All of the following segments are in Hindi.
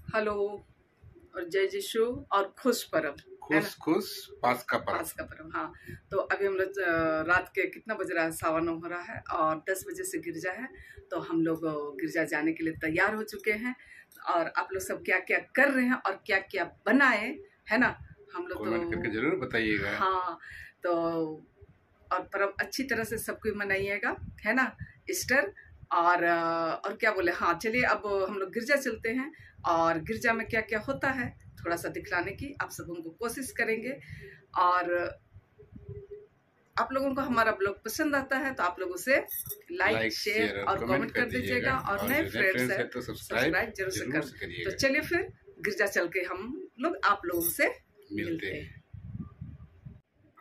हेलो और जय यीशु और खुश पर्व, है ना? खुश पास का पर्व। पास का पर्व, हाँ। तो अभी हम लोग रात के कितना बज रहा है, 9:15 हो रहा है और 10 बजे से गिरजा है। तो हम लोग गिरजा जाने के लिए तैयार हो चुके हैं। और आप लोग सब क्या क्या कर रहे हैं और क्या क्या बनाए, है ना? हम लोग कमेंट करके जरूर बताइएगा। हाँ, तो और पर्व अच्छी तरह से सब कोई मनाइएगा, है ना? ईस्टर और क्या बोले, हाँ चलिए अब हम लोग गिरजा चलते हैं और गिरजा में क्या क्या होता है थोड़ा सा दिखलाने की आप सब उनको कोशिश करेंगे। और आप लोगों को हमारा ब्लॉग पसंद आता है तो आप लोग उसे लाइक शेयर और कमेंट कर दीजिएगा और नए फ्रेंड्स है तो सब्सक्राइब जरूर से कर। तो चलिए फिर गिरजा चल के हम लोग आप लोगों से मिलते हैं।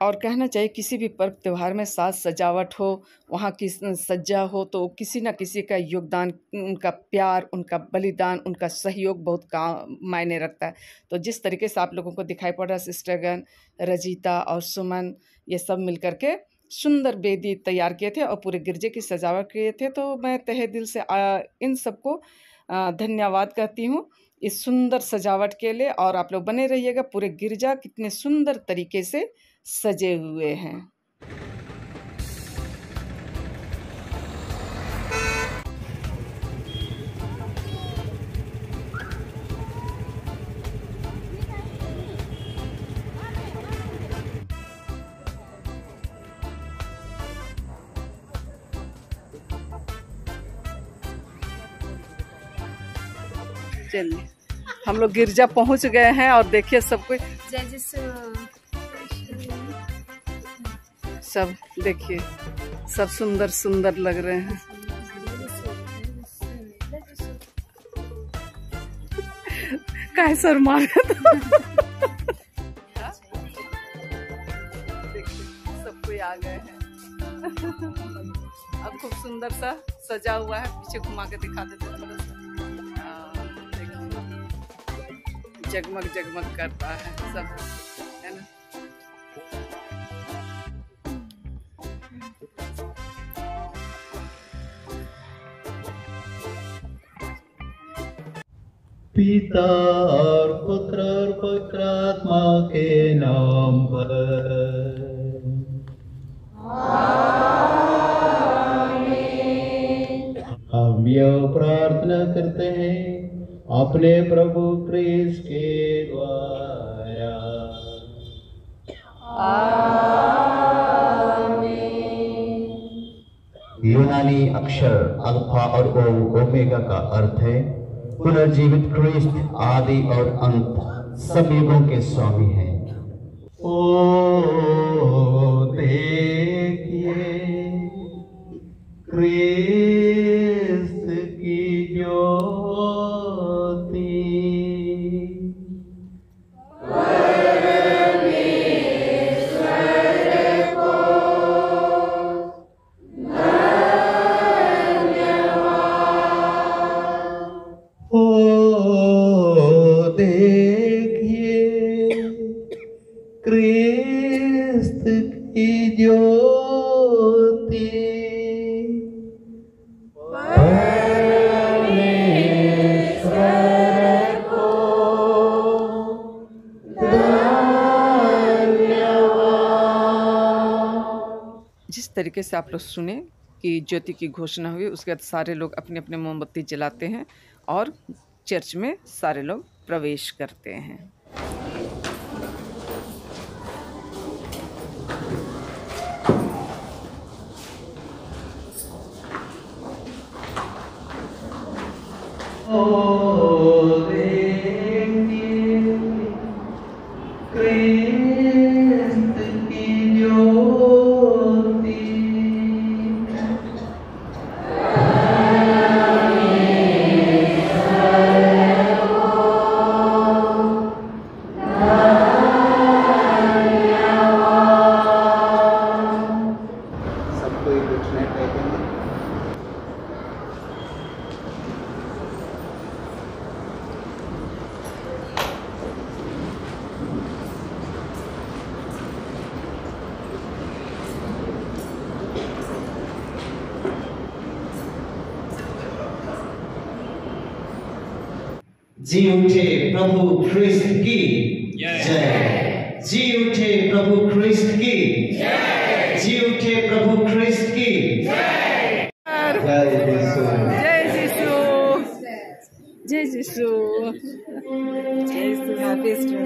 और कहना चाहिए किसी भी पर्व त्यौहार में साज सजावट हो, वहाँ की सज्जा हो, तो किसी न किसी का योगदान, उनका प्यार, उनका बलिदान, उनका सहयोग बहुत काम मायने रखता है। तो जिस तरीके से आप लोगों को दिखाई पड़ रहा है, सिस्टरगन, रजीता और सुमन ये सब मिल के सुंदर वेदी तैयार किए थे और पूरे गिरजे की सजावट किए थे। तो मैं तहे दिल से इन सबको धन्यवाद कहती हूँ इस सुंदर सजावट के लिए। और आप लोग बने रहिएगा, पूरे गिरजा कितने सुंदर तरीके से सजे हुए हैं। चलिए हम लोग गिरजा पहुंच गए हैं और देखिए सब कुछ, सब देखिए सब सुंदर सुंदर लग रहे हैं। कैसर मारे देखिए सब कोई आ गए हैं। अब खूब सुंदर सा सजा हुआ है, पीछे घुमा के दिखा देते थोड़ा सा। जगमग जगमग करता है सब, है ना? पिता और पुत्र और पवित्र आत्मा के नाम पर हम यह प्रार्थना करते हैं अपने प्रभु क्रिस्त के द्वारा। यूनानी अक्षर अल्फा और ओमेगा का अर्थ है पुनर्जीवित क्रिस्त, आदि और अंत, सब युगों के स्वामी हैं। ओ देखिए क्रिस्त की ज्योति, क्रिस्त की ज्योति, परमेश्वर को धन्यवाद। जिस तरीके से आप लोग सुने कि ज्योति की घोषणा हुई, उसके बाद सारे लोग अपने अपने मोमबत्ती जलाते हैं और चर्च में सारे लोग प्रवेश करते हैं। क्रिस्त की ज्योति, सबको एक कुछ नहीं कहेंगे। जी उठे प्रभु ख्रिस्त की जय। जी उठे प्रभु ख्रिस्त की जय। जी उठे प्रभु ख्रिस्त की जय। जय यीशु। जय यीशु। जय यीशु। जय यीशु। Happy Easter.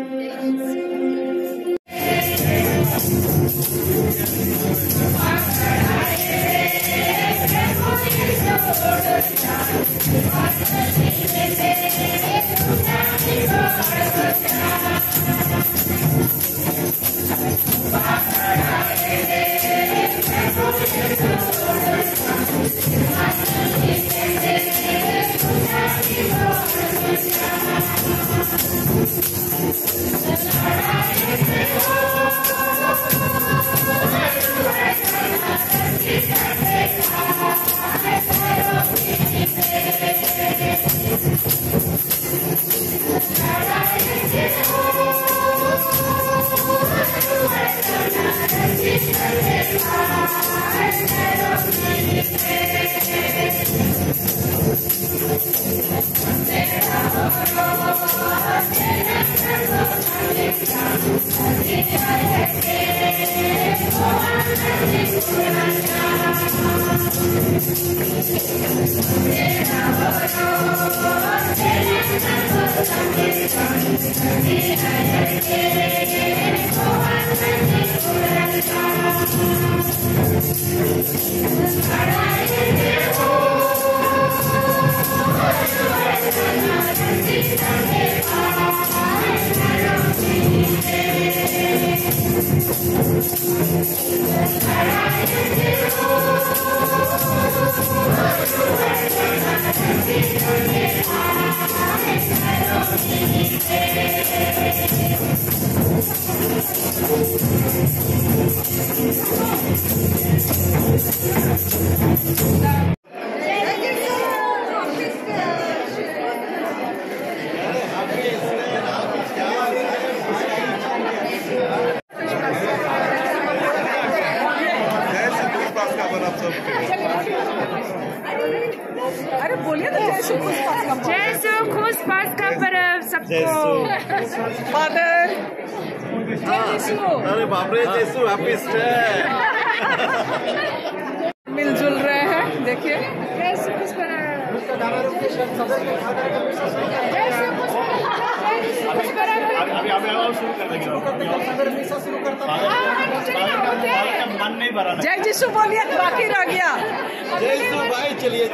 अरे बोलिए तो जैसे खुश पास का पर्व सबको फादर। अरे बाप रे जैसु हैप्पी ईस्टर। मिलजुल रहे हैं देखिए। जय यीशु बोलिए बाकी रह गया। भाई चलिए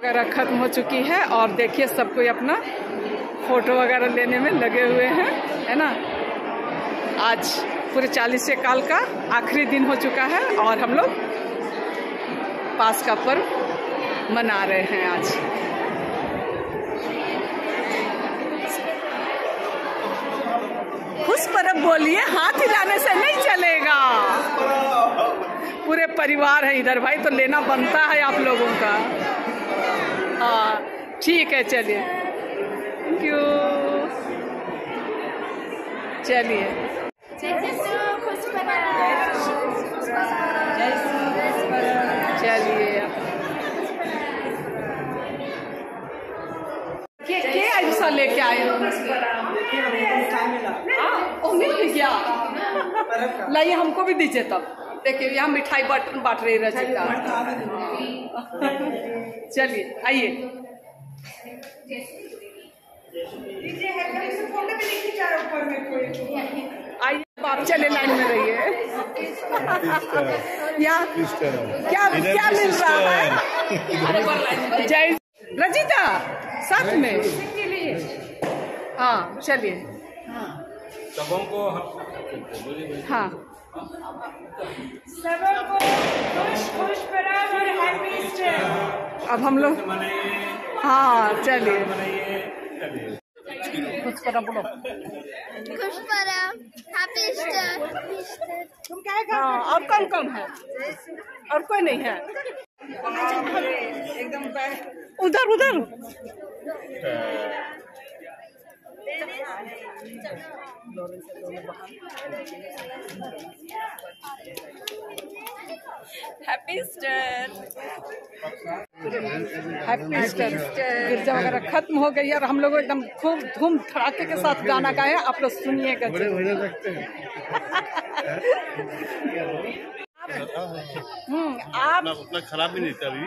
वगैरह खत्म हो चुकी है और देखिए सब कोई अपना फोटो वगैरह लेने में लगे हुए हैं, है ना। आज पूरे 40 साल का आखिरी दिन हो चुका है और हम लोग पास का पर्व मना रहे हैं आज। खुश पर्व बोलिए, हाथ हिलाने से नहीं चलेगा। पूरे परिवार है इधर भाई, तो लेना बनता है आप लोगों का। हाँ ठीक है, चलिए थैंक यू। चलिए चलिए क्या ऐसा लेके आए हो? मिल गया, लाइए हमको भी दीजिए। तब देखिए यहाँ मिठाई बांट रही रचिता। चलिए आइए। आइए आप चले लाइन में रहिए। यहाँ क्या क्या मिल रहा है? जय रजिता साथ में। हाँ चलिए। सबों को हाँ सबको खुश पर्व और हैप्पी ईस्टर। अब हम लोग हाँ चलिए कुछ करा बोलो। खुश पर्व हैप्पी ईस्टर। तुम क्या कर? हाँ और कौन कौन है? और कोई नहीं है? एकदम उधर उधर हैप्पी ईस्टर। Happy Easter. गिरजा वगैरह खत्म हो गई और हम लोग एकदम खूब धूम धड़ाके के साथ गाना गाए। आप लोग सुनिएगा। आप उतना खराब भी नहीं था अभी,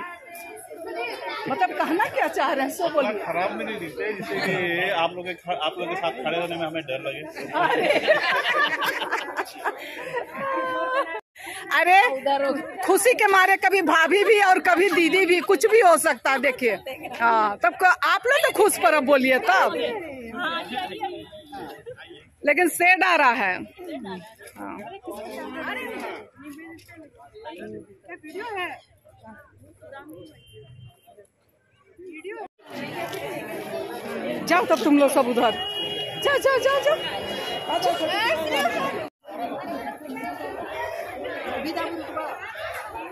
मतलब कहना क्या चाह रहे हैं सो बोलिए। खराब भी नहीं दिखते, जिससे कि आप लोग के साथ खड़े होने में हमें डर लगे। अरे खुशी के मारे कभी भाभी भी और कभी दीदी भी, कुछ भी हो सकता है। देखिए हाँ, तब आप लोग तो खुश पर बोलिए तब, लेकिन शेड आ रहा है। हाँ। जाओ तब तुम लोग सब उधर जाओ जाओ जाओ जाओ।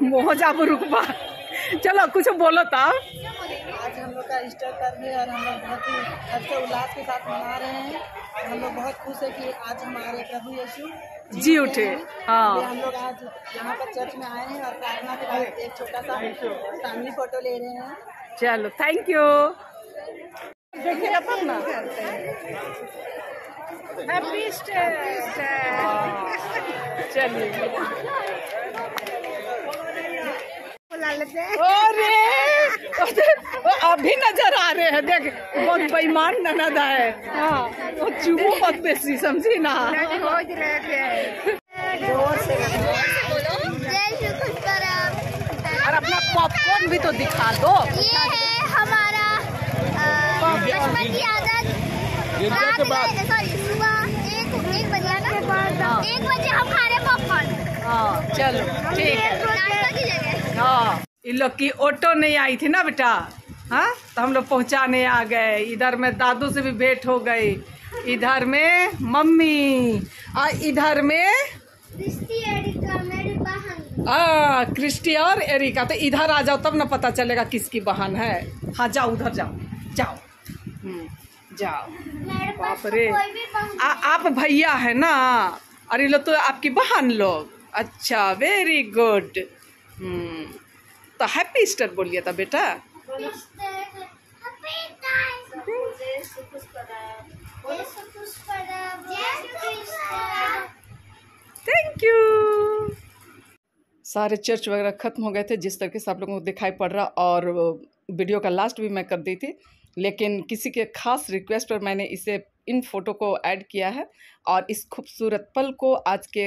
मोह जाबू रुकबा। चलो कुछ बोलो तब। आज हम लोग का ईस्टर पर्व है और हम लोग बहुत ही हर्षोल्लास के साथ मना रहे हैं। हम लोग बहुत खुश है कि आज हमारे प्रभु यीशु जी उठे। हाँ, हम लोग आज यहाँ पर चर्च में आए हैं और प्रार्थना के बाद एक छोटा सा फैमिली फोटो ले रहे हैं। चलो थैंक यू। देखिएगा तब ना। Happy Easter. चलिए। अरे अभी नजर आ रहे हैं। देख बहुत बेईमान ननद है। हाँ, वो चुबो मत बेसी, समझी ना। जोर से बोलो जय श्री कृष्ण। और अपना पॉपकॉर्न भी तो दिखा दो। ये है हमारा बचपन की आदत। रात में सॉरी सुबह 1 बजे ना, 1 बजे हम खा रहे पॉपकॉर्न। हाँ चलो ठीक है। नाश्ता की जगह। हाँ, इन लोग की ऑटो नहीं आई थी ना बेटा। हाँ, तो हम लोग पहुंचाने आ गए। इधर में दादू से भी भेंट हो गई, इधर में मम्मी और इधर में क्रिस्टी एरिका मेरी बहन। क्रिस्टी और एरिका। तो इधर आ जाओ तब ना पता चलेगा किसकी बहन है। हाँ जाओ उधर जाओ जाओ। जाओ। मेरे पास बाप तो रे, कोई भी बहन आप भैया है ना, और ये लोग तो आपकी बहन लोग। अच्छा वेरी गुड। तो हैप्पी ईस्टर बोलिए था बेटा। Thank you. सारे चर्च वगैरह ख़त्म हो गए थे, जिस तरीके से आप लोगों को दिखाई पड़ रहा। और वीडियो का लास्ट भी मैं कर दी थी, लेकिन किसी के खास रिक्वेस्ट पर मैंने इसे इन फ़ोटो को ऐड किया है और इस खूबसूरत पल को, आज के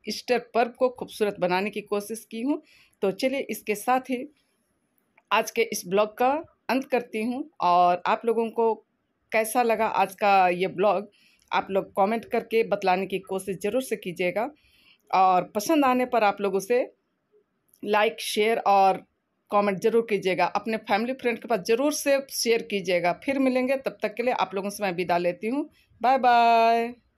ईस्टर पर्व को खूबसूरत बनाने की कोशिश की हूँ। तो चलिए इसके साथ ही आज के इस ब्लॉग का अंत करती हूँ। और आप लोगों को कैसा लगा आज का ये ब्लॉग, आप लोग कमेंट करके बतलाने की कोशिश ज़रूर से कीजिएगा। और पसंद आने पर आप लोग उसे लाइक शेयर और कमेंट ज़रूर कीजिएगा। अपने फैमिली फ्रेंड के पास ज़रूर से शेयर कीजिएगा। फिर मिलेंगे, तब तक के लिए आप लोगों से मैं विदा लेती हूँ। Bye bye.